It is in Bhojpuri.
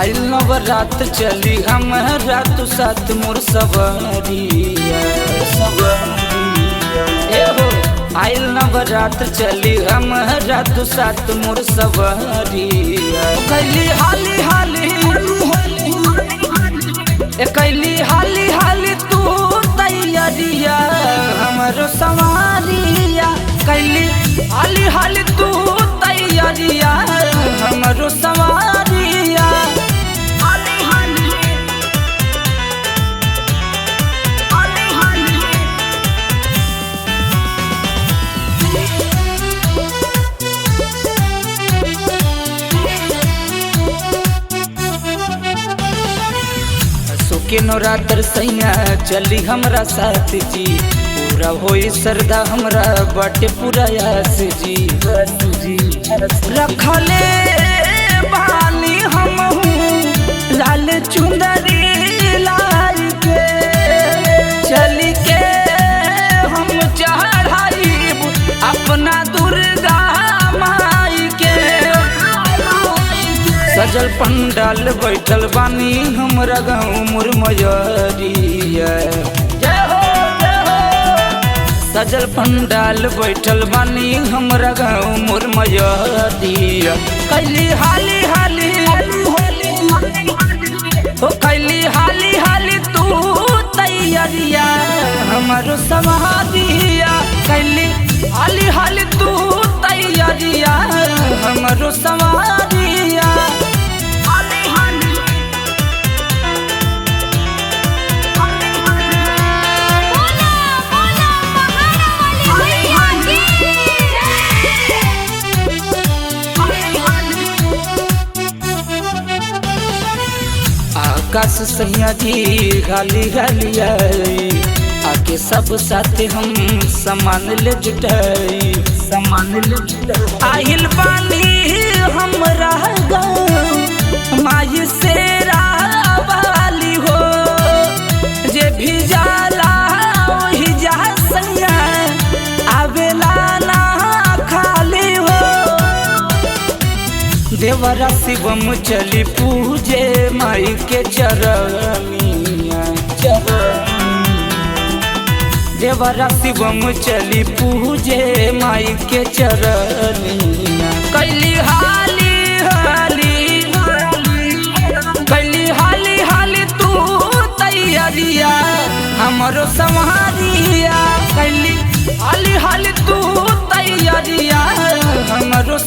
आइल नवरात चली हम रात साथ मोर सवरिया ए हो। आइल नवरात चली हम रात साथ मोर सवरिया कैली हाली हाली कैली हाली हाली तू तैयारिया हमरो सवारिया कैली हाली हाली तू तैयारिया हमरो सवारिया के नवरात्र सैया चली हमरा साथ जी पूरा होई श्रद्धा हमरा बाटे पूरा आस जी रखले बानी हमहू लाल चुंदरी लाई के चली के हम चढ़ाई अपना दुर्गा माई के सजल पंडाल बैठल बानी हमरा गाँव मोर मयरिया सजल पंडाल बैठल बानी हमरा गाँव मोर मयरिया कैली हाली हाली हो कैली हाली हाली तू तैयारिया हमारो सवारिया कैली हाली हाली तू तैयारिया हमारो सवारिया आकाश सैया जी गाली गालिया आके सब साथे हम समान ले जुटाई आहिल बानी हमरा गाँव माई से रावाली हो जे भी जाला वही जा सैया आवेला ना खाली हो देवरा शिवम चली पूजे माई के चरनिया देवरा शिवम चली पूजे माई के चरनिया कैली हाली हाली कैली हाली हाली तू तैयारिया हमरो सवारिया कैली हाली हाली तू तैयारिया हमरो